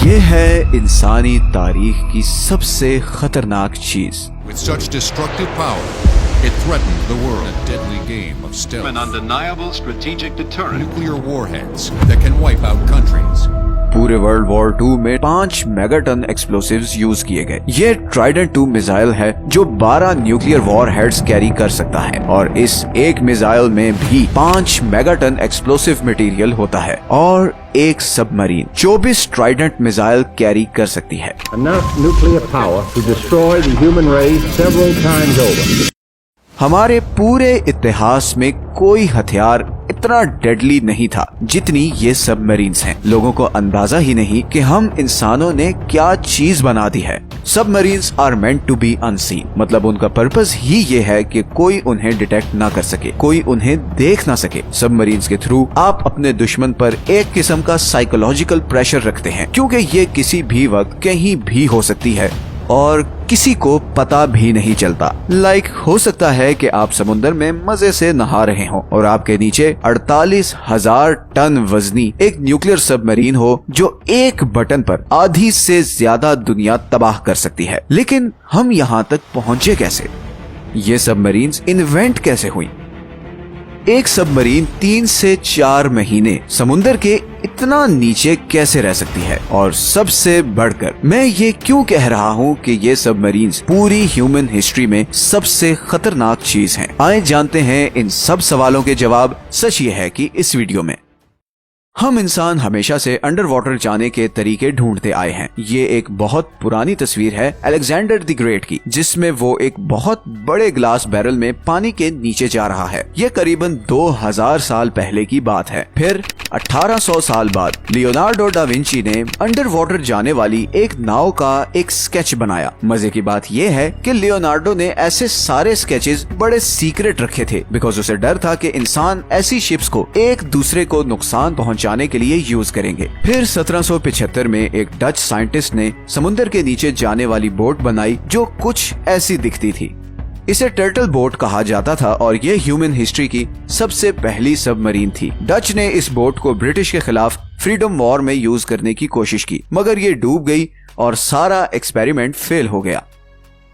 ये है इंसानी तारीख की सबसे खतरनाक चीज। With such destructive power, it threatened the world. A deadly game of stealth. An undeniable strategic deterrent. Nuclear warheads that can wipe out countries. पूरे वर्ल्ड वॉर 2 में 5 मेगाटन एक्सप्लोसिव्स यूज किए गए। ये ट्राइडेंट 2 मिसाइल है जो 12 nuclear war heads carry कर सकता है और इस एक मिसाइल में भी 5 मेगाटन एक्सप्लोसिव मटेरियल होता है और एक सबमरीन 24 ट्राइडेंट मिसाइल कैरी कर सकती है। Enough nuclear power to destroy the human race several times over. हमारे पूरे इतिहास में कोई हथियार इतना डेडली नहीं था जितनी ये सबमरीन्स हैं। लोगों को अंदाजा ही नहीं कि हम इंसानों ने क्या चीज बना दी है। Submarines are meant to be unseen, मतलब उनका पर्पस ही ये है कि कोई उन्हें डिटेक्ट ना कर सके, कोई उन्हें देख ना सके। सबमरीन्स के थ्रू आप अपने दुश्मन पर एक किस्म का साइकोलॉजिकल प्रेशर रखते हैं क्योंकि ये किसी भी वक्त कहीं भी हो सकती है और किसी को पता भी नहीं चलता। हो सकता है कि आप समुद्र में मजे से नहा रहे हो और आपके नीचे 48,000 टन वजनी एक न्यूक्लियर सबमरीन हो जो एक बटन पर आधी से ज्यादा दुनिया तबाह कर सकती है। लेकिन हम यहाँ तक पहुँचे कैसे? ये सबमरीन्स इन्वेंट कैसे हुई? एक सबमरीन 3 से 4 महीने समुद्र के इतना नीचे कैसे रह सकती है? और सबसे बढ़कर मैं ये क्यों कह रहा हूँ कि ये सबमरीन्स पूरी ह्यूमन हिस्ट्री में सबसे खतरनाक चीज हैं। आइए जानते हैं इन सब सवालों के जवाब। सच ये है कि इस वीडियो में हम इंसान हमेशा से अंडर वाटर जाने के तरीके ढूंढते आए हैं। ये एक बहुत पुरानी तस्वीर है अलेक्जेंडर द ग्रेट की, जिसमें वो एक बहुत बड़े ग्लास बैरल में पानी के नीचे जा रहा है। ये करीबन 2000 साल पहले की बात है। फिर 1800 साल बाद लियोनार्डो डा विंची ने अंडर वाटर जाने वाली एक नाव का एक स्केच बनाया। मजे की बात यह है कि लियोनार्डो ने ऐसे सारे स्केचेस बड़े सीक्रेट रखे थे बिकॉज उसे डर था कि इंसान ऐसी शिप्स को एक दूसरे को नुकसान पहुंचाने के लिए यूज करेंगे। फिर 1775 में एक डच साइंटिस्ट ने समुद्र के नीचे जाने वाली बोट बनाई जो कुछ ऐसी दिखती थी। इसे टर्टल बोट कहा जाता था और ये ह्यूमन हिस्ट्री की सबसे पहली सबमरीन थी। डच ने इस बोट को ब्रिटिश के खिलाफ फ्रीडम वॉर में यूज करने की कोशिश की मगर ये डूब गई और सारा एक्सपेरिमेंट फेल हो गया।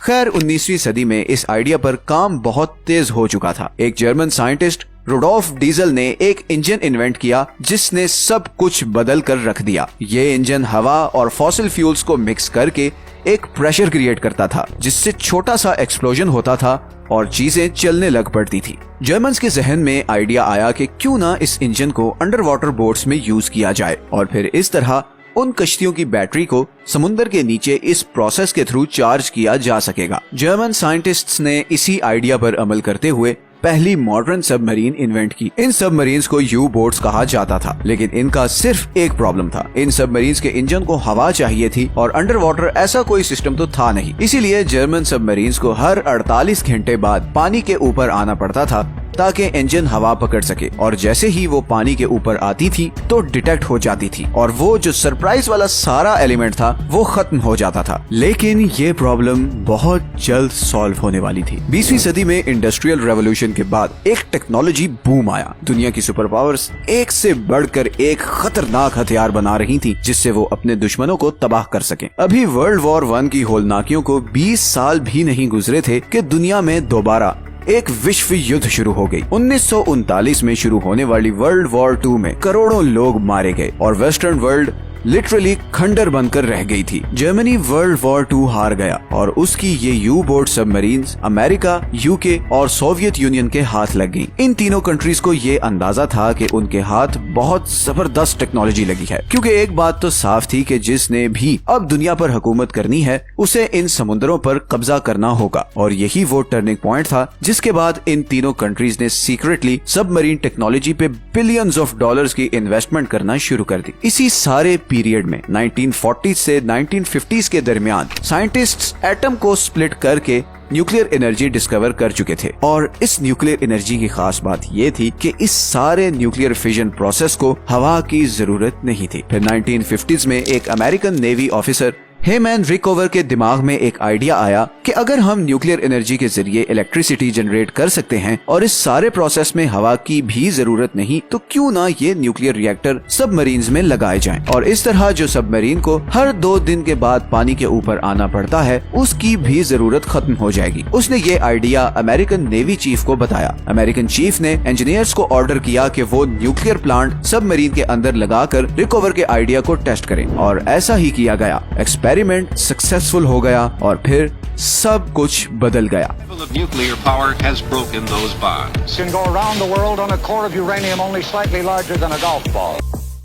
खैर 19वीं सदी में इस आइडिया पर काम बहुत तेज हो चुका था। एक जर्मन साइंटिस्ट रुडोल्फ डीजल ने एक इंजन इन्वेंट किया जिसने सब कुछ बदल कर रख दिया। ये इंजन हवा और फॉसिल फ्यूल्स को मिक्स करके एक प्रेशर क्रिएट करता था जिससे छोटा सा एक्सप्लोजन होता था और चीजें चलने लग पड़ती थी। जर्मन्स के जहन में आइडिया आया कि क्यों ना इस इंजन को अंडर वाटर बोट्स में यूज किया जाए और फिर इस तरह उन कश्तियों की बैटरी को समुद्र के नीचे इस प्रोसेस के थ्रू चार्ज किया जा सकेगा। जर्मन साइंटिस्ट्स ने इसी आइडिया पर अमल करते हुए पहली मॉडर्न सबमरीन इन्वेंट की। इन सबमरीन्स को यू बोट्स कहा जाता था लेकिन इनका सिर्फ एक प्रॉब्लम था। इन सबमरीन्स के इंजन को हवा चाहिए थी और अंडर वाटर ऐसा कोई सिस्टम तो था नहीं। इसीलिए जर्मन सबमरीन्स को हर 48 घंटे बाद पानी के ऊपर आना पड़ता था ताकि इंजन हवा पकड़ सके और जैसे ही वो पानी के ऊपर आती थी तो डिटेक्ट हो जाती थी और वो जो सरप्राइज वाला सारा एलिमेंट था वो खत्म हो जाता था। लेकिन ये प्रॉब्लम बहुत जल्द सॉल्व होने वाली थी। 20वीं सदी में इंडस्ट्रियल रेवोल्यूशन के बाद एक टेक्नोलॉजी बूम आया। दुनिया की सुपर पावर्स एक से बढ़कर एक खतरनाक हथियार बना रही थी जिससे वो अपने दुश्मनों को तबाह कर सके। अभी वर्ल्ड वॉर 1 की होलनाकियों को 20 साल भी नहीं गुजरे थे कि दुनिया में दोबारा एक विश्व युद्ध शुरू हो गई। 1939 में शुरू होने वाली वर्ल्ड वॉर 2 में करोड़ों लोग मारे गए और वेस्टर्न वर्ल्ड लिटरली खंडर बनकर रह गई थी। जर्मनी वर्ल्ड वॉर 2 हार गया और उसकी ये you boat submarines America, UK और सोवियत यूनियन के हाथ लग गई। इन तीनों कंट्रीज को ये अंदाजा था कि उनके हाथ बहुत जबरदस्त टेक्नोलॉजी लगी है क्योंकि एक बात तो साफ थी कि जिसने भी अब दुनिया पर हुकूमत करनी है उसे इन समुद्रों पर कब्जा करना होगा और यही वो टर्निंग पॉइंट था जिसके बाद इन तीनों कंट्रीज ने सीक्रेटली सबमरीन टेक्नोलॉजी पे बिलियंस ऑफ डॉलर्स की इन्वेस्टमेंट करना शुरू कर दी। इसी सारे पीरियड में 1940 से 1950s के दरमियान साइंटिस्ट्स एटम को स्प्लिट करके न्यूक्लियर एनर्जी डिस्कवर कर चुके थे और इस न्यूक्लियर एनर्जी की खास बात ये थी कि इस सारे न्यूक्लियर फिजन प्रोसेस को हवा की जरूरत नहीं थी। फिर 1950s में एक अमेरिकन नेवी ऑफिसर हेमैन रिकोवर के दिमाग में एक आइडिया आया कि अगर हम न्यूक्लियर एनर्जी के जरिए इलेक्ट्रिसिटी जनरेट कर सकते हैं और इस सारे प्रोसेस में हवा की भी जरूरत नहीं, तो क्यों ना ये न्यूक्लियर रिएक्टर सबमरीन्स में लगाए जाएं और इस तरह जो सबमरीन को हर 2 दिन के बाद पानी के ऊपर आना पड़ता है उसकी भी जरूरत खत्म हो जाएगी। उसने ये आइडिया अमेरिकन नेवी चीफ को बताया। अमेरिकन चीफ ने इंजीनियर्स को ऑर्डर किया कि वो न्यूक्लियर प्लांट सबमरीन के अंदर लगाकर रिकोवर के आइडिया को टेस्ट करें और ऐसा ही किया गया। एक्सपेरिमेंट सक्सेसफुल हो गया और फिर सब कुछ बदल गया। The level of nuclear power has broken those bonds. Can go around the world on a core of uranium only slightly larger than a golf ball.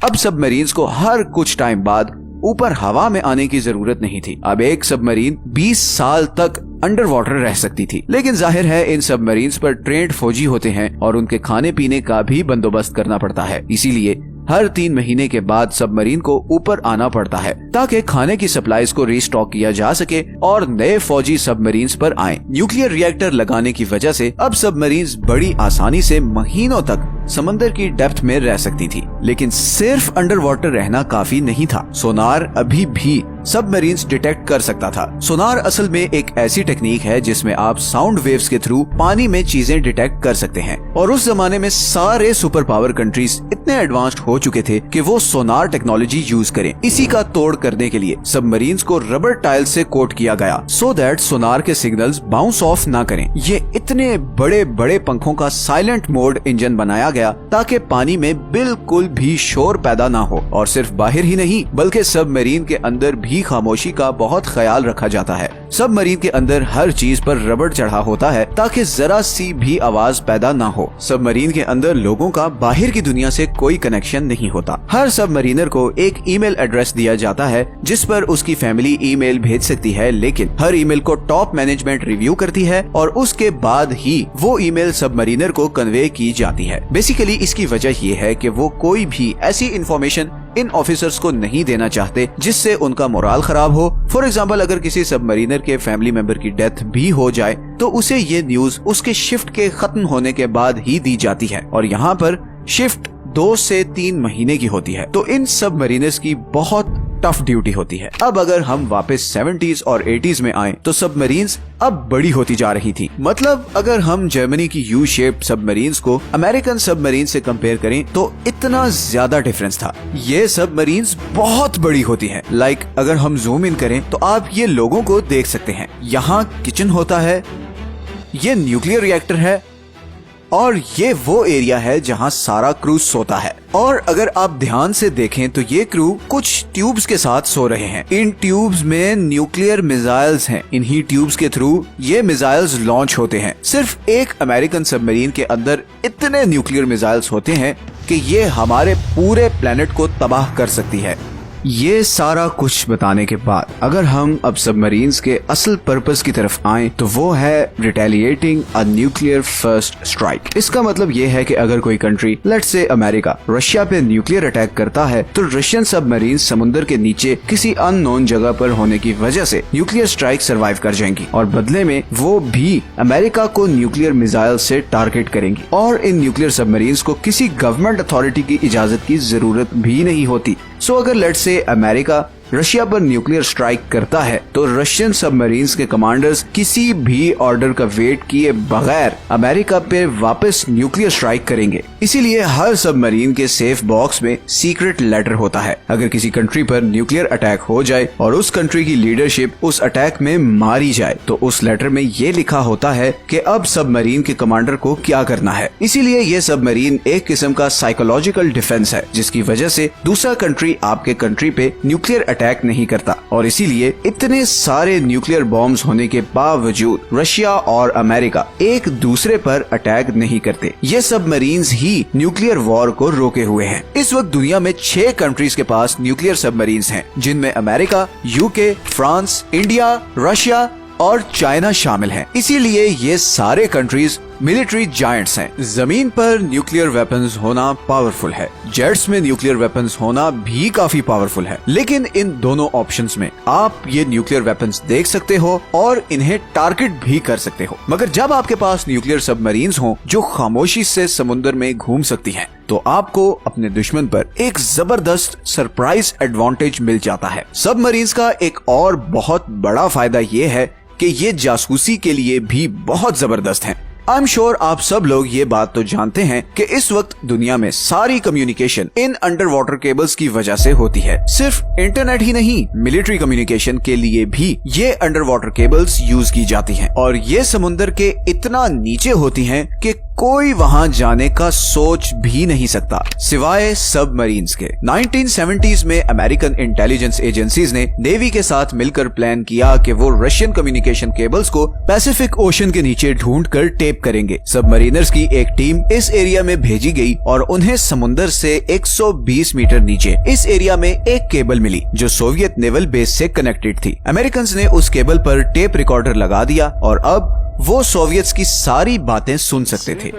अब सबमरीन्स को हर कुछ टाइम बाद ऊपर हवा में आने की जरूरत नहीं थी। अब एक सबमरीन 20 साल तक अंडर वाटर रह सकती थी। लेकिन जाहिर है इन सबमरीन्स पर ट्रेंड फौजी होते हैं और उनके खाने पीने का भी बंदोबस्त करना पड़ता है। इसीलिए हर 3 महीने के बाद सबमरीन को ऊपर आना पड़ता है ताकि खाने की सप्लाईज को रीस्टॉक किया जा सके और नए फौजी सबमरीन्स पर आए। न्यूक्लियर रिएक्टर लगाने की वजह से अब सबमरीन्स बड़ी आसानी से महीनों तक समंदर की डेप्थ में रह सकती थी। लेकिन सिर्फ अंडर वाटर रहना काफी नहीं था। सोनार अभी भी सबमरीन्स डिटेक्ट कर सकता था। सोनार असल में एक ऐसी टेक्निक है जिसमें आप साउंड वेव्स के थ्रू पानी में चीजें डिटेक्ट कर सकते हैं और उस जमाने में सारे सुपर पावर कंट्रीज इतने एडवांस्ड हो चुके थे कि वो सोनार टेक्नोलॉजी यूज करें। इसी का तोड़ करने के लिए सबमरीन्स को रबर टाइल से कोट किया गया सो दैट सोनार के सिग्नल्स बाउंस ऑफ ना करें। ये इतने बड़े बड़े पंखों का साइलेंट मोड इंजन बनाया गया ताकि पानी में बिल्कुल भी शोर पैदा ना हो और सिर्फ बाहर ही नहीं बल्कि सबमरीन के अंदर भी खामोशी का बहुत ख्याल रखा जाता है। सबमरीन के अंदर हर चीज पर रबड़ चढ़ा होता है ताकि जरा सी भी आवाज पैदा ना हो। सबमरीन के अंदर लोगों का बाहर की दुनिया से कोई कनेक्शन नहीं होता। हर सबमरीनर को एक ईमेल एड्रेस दिया जाता है जिस पर उसकी फैमिली ईमेल भेज सकती है, लेकिन हर ईमेल को टॉप मैनेजमेंट रिव्यू करती है और उसके बाद ही वो ईमेल सबमरीनर को कन्वे की जाती है। बेसिकली इसकी वजह ये है कि वो कोई भी ऐसी इंफॉर्मेशन इन ऑफिसर्स को नहीं देना चाहते जिससे उनका मोराल खराब हो। फॉर एग्जाम्पल, अगर किसी सबमरीनर के फैमिली मेंबर की डेथ भी हो जाए तो उसे ये न्यूज उसके शिफ्ट के खत्म होने के बाद ही दी जाती है और यहाँ पर शिफ्ट 2 से 3 महीने की होती है। तो इन सबमरीनर्स की बहुत टफ ड्यूटी होती है। अब अगर हम वापस 70s और 80s में आए तो सबमरीन्स अब बड़ी होती जा रही थी। मतलब अगर हम जर्मनी की यू शेप सबमरीन्स को अमेरिकन सबमरीन से कंपेयर करें तो इतना ज्यादा डिफरेंस था। ये सबमरीन्स बहुत बड़ी होती है। लाइक अगर हम जूम इन करें तो आप ये लोगों को देख सकते हैं। यहाँ किचन होता है, ये न्यूक्लियर रिएक्टर है और ये वो एरिया है जहाँ सारा क्रू सोता है। और अगर आप ध्यान से देखें तो ये क्रू कुछ ट्यूब्स के साथ सो रहे हैं। इन ट्यूब्स में न्यूक्लियर मिसाइल्स हैं। इन्हीं ट्यूब्स के थ्रू ये मिसाइल्स लॉन्च होते हैं। सिर्फ एक अमेरिकन सबमरीन के अंदर इतने न्यूक्लियर मिसाइल्स होते हैं कि ये हमारे पूरे प्लेनेट को तबाह कर सकती है। ये सारा कुछ बताने के बाद अगर हम अब सबमरीन्स के असल पर्पस की तरफ आएं तो वो है retaliating a nuclear first strike. इसका मतलब ये है कि अगर कोई country, let's say America, Russia पे न्यूक्लियर अटैक करता है तो रशियन सबमरीन्स समुद्र के नीचे किसी अननोन जगह पर होने की वजह से न्यूक्लियर स्ट्राइक सर्वाइव कर जाएंगी और बदले में वो भी अमेरिका को न्यूक्लियर मिसाइल से टारगेट करेंगी और इन न्यूक्लियर सबमरीन्स को किसी गवर्नमेंट अथॉरिटी की इजाजत की जरूरत भी नहीं होती। सो अगर लेट्स से अमेरिका रशिया पर न्यूक्लियर स्ट्राइक करता है तो रशियन सबमरीन्स के कमांडर्स किसी भी ऑर्डर का वेट किए बगैर अमेरिका पे वापस न्यूक्लियर स्ट्राइक करेंगे। इसीलिए हर सबमरीन के सेफ बॉक्स में सीक्रेट लेटर होता है। अगर किसी कंट्री पर न्यूक्लियर अटैक हो जाए और उस कंट्री की लीडरशिप उस अटैक में मारी जाए तो उस लेटर में ये लिखा होता है कि अब सबमरीन के कमांडर को क्या करना है। इसीलिए ये सबमरीन एक किस्म का साइकोलॉजिकल डिफेंस है जिसकी वजह से दूसरा कंट्री आपके कंट्री पे न्यूक्लियर अटैक नहीं करता और इसीलिए इतने सारे न्यूक्लियर बॉम्ब्स होने के बावजूद रशिया और अमेरिका एक दूसरे पर अटैक नहीं करते। ये सबमरीन्स ही न्यूक्लियर वॉर को रोके हुए हैं। इस वक्त दुनिया में 6 कंट्रीज के पास न्यूक्लियर सबमरीन्स हैं जिनमें America, UK, France, India, Russia और चाइना शामिल हैं। इसीलिए ये सारे कंट्रीज मिलिट्री जायंट्स हैं। जमीन पर न्यूक्लियर वेपन्स होना पावरफुल है, जेट्स में न्यूक्लियर वेपन्स होना भी काफी पावरफुल है। लेकिन इन दोनों ऑप्शंस में आप ये न्यूक्लियर वेपन्स देख सकते हो और इन्हें टारगेट भी कर सकते हो। मगर जब आपके पास न्यूक्लियर सबमरीन्स हो जो खामोशी से समुद्र में घूम सकती हैं, तो आपको अपने दुश्मन पर एक जबरदस्त सरप्राइज एडवांटेज मिल जाता है। सबमरीन्स का एक और बहुत बड़ा फायदा ये है कि ये जासूसी के लिए भी बहुत जबरदस्त हैं। आई एम श्योर आप सब लोग ये बात तो जानते हैं कि इस वक्त दुनिया में सारी communication in under water cables की वजह से होती है। सिर्फ इंटरनेट ही नहीं, मिलिट्री कम्युनिकेशन के लिए भी ये अंडर वाटर केबल्स यूज की जाती हैं और ये समुद्र के इतना नीचे होती हैं कि कोई वहां जाने का सोच भी नहीं सकता सिवाय सबमरीन्स के। 1970s में अमेरिकन इंटेलिजेंस एजेंसीज ने नेवी के साथ मिलकर प्लान किया कि वो रशियन कम्युनिकेशन केबल्स को पैसिफिक ओशन के नीचे ढूंढकर टेप करेंगे। सबमरीनर्स की एक टीम इस एरिया में भेजी गई और उन्हें समुद्र से 120 मीटर नीचे इस एरिया में एक केबल मिली जो सोवियत नेवल बेस से कनेक्टेड थी। अमेरिकन ने उस केबल पर टेप रिकॉर्डर लगा दिया और अब वो सोवियट्स की सारी बातें सुन सकते थे।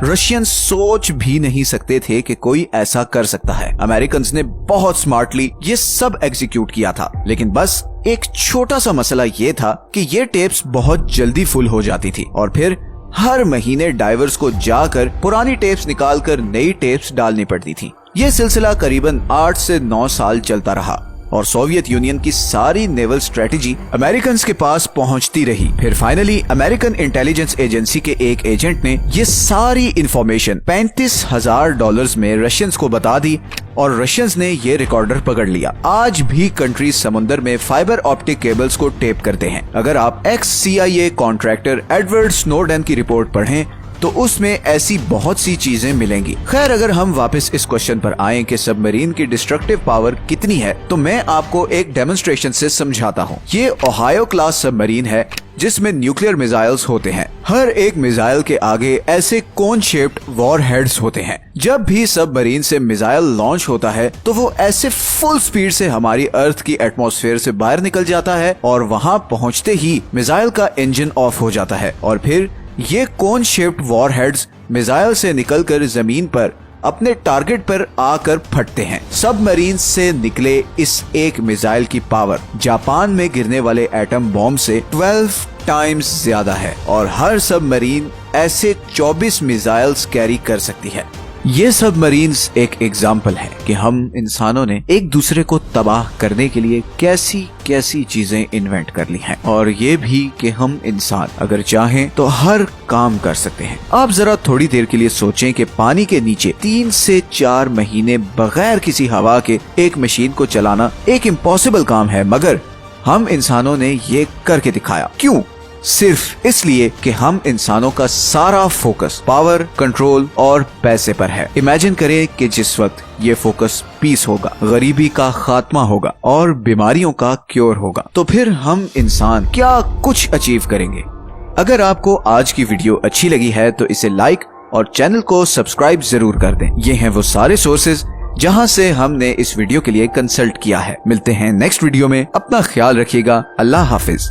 रशियन सोच भी नहीं सकते थे कि कोई ऐसा कर सकता है। अमेरिकन ने बहुत स्मार्टली ये सब एग्जीक्यूट किया था, लेकिन बस एक छोटा सा मसला ये था कि ये टेप्स बहुत जल्दी फुल हो जाती थी और फिर हर महीने डाइवर्स को जाकर पुरानी टेप्स निकालकर नई टेप्स डालनी पड़ती थी। ये सिलसिला करीबन 8 से 9 साल चलता रहा और सोवियत यूनियन की सारी नेवल स्ट्रेटेजी अमेरिकन के पास पहुंचती रही। फिर फाइनली अमेरिकन इंटेलिजेंस एजेंसी के एक एजेंट ने ये सारी इंफॉर्मेशन $35,000 में रशियंस को बता दी और रशियंस ने ये रिकॉर्डर पकड़ लिया। आज भी कंट्रीज समुद्र में फाइबर ऑप्टिक केबल्स को टेप करते हैं। अगर आप ex-CIA कॉन्ट्रैक्टर एडवर्ड स्नोडेन की रिपोर्ट पढ़ें तो उसमें ऐसी बहुत सी चीजें मिलेंगी। खैर, अगर हम वापस इस क्वेश्चन पर आएं कि सबमरीन की डिस्ट्रक्टिव पावर कितनी है, तो मैं आपको एक डेमोन्स्ट्रेशन से समझाता हूँ। ये ओहायो क्लास सबमरीन है जिसमें न्यूक्लियर मिसाइल्स होते हैं। हर एक मिसाइल के आगे ऐसे कोन शेप्ड वॉर हेड्स होते हैं। जब भी सबमरीन से मिसाइल लॉन्च होता है तो वो ऐसे फुल स्पीड से हमारी अर्थ की एटमॉस्फेयर से बाहर निकल जाता है और वहाँ पहुँचते ही मिसाइल का इंजन ऑफ हो जाता है और फिर ये कोन शेप्ड वॉर हेड्स मिसाइल से निकलकर जमीन पर अपने टारगेट पर आकर फटते हैं। सबमरीन से निकले इस एक मिसाइल की पावर जापान में गिरने वाले एटम बॉम्ब से 12 टाइम्स ज्यादा है और हर सबमरीन ऐसे 24 मिसाइल्स कैरी कर सकती है। ये सबमरीन्स एक एग्जाम्पल है कि हम इंसानों ने एक दूसरे को तबाह करने के लिए कैसी कैसी चीजें इन्वेंट कर ली हैं और ये भी कि हम इंसान अगर चाहें तो हर काम कर सकते हैं। आप जरा थोड़ी देर के लिए सोचें कि पानी के नीचे 3 से 4 महीने बगैर किसी हवा के एक मशीन को चलाना एक इम्पॉसिबल काम है, मगर हम इंसानों ने ये करके दिखाया। क्यों? सिर्फ इसलिए कि हम इंसानों का सारा फोकस पावर, कंट्रोल और पैसे पर है। इमेजिन करें कि जिस वक्त ये फोकस पीस होगा, गरीबी का खात्मा होगा और बीमारियों का क्योर होगा, तो फिर हम इंसान क्या कुछ अचीव करेंगे। अगर आपको आज की वीडियो अच्छी लगी है तो इसे लाइक और चैनल को सब्सक्राइब जरूर कर दें। ये हैं वो सारे सोर्सेज जहां से हमने इस वीडियो के लिए कंसल्ट किया है। मिलते हैं नेक्स्ट वीडियो में। अपना ख्याल रखिएगा। अल्लाह हाफिज।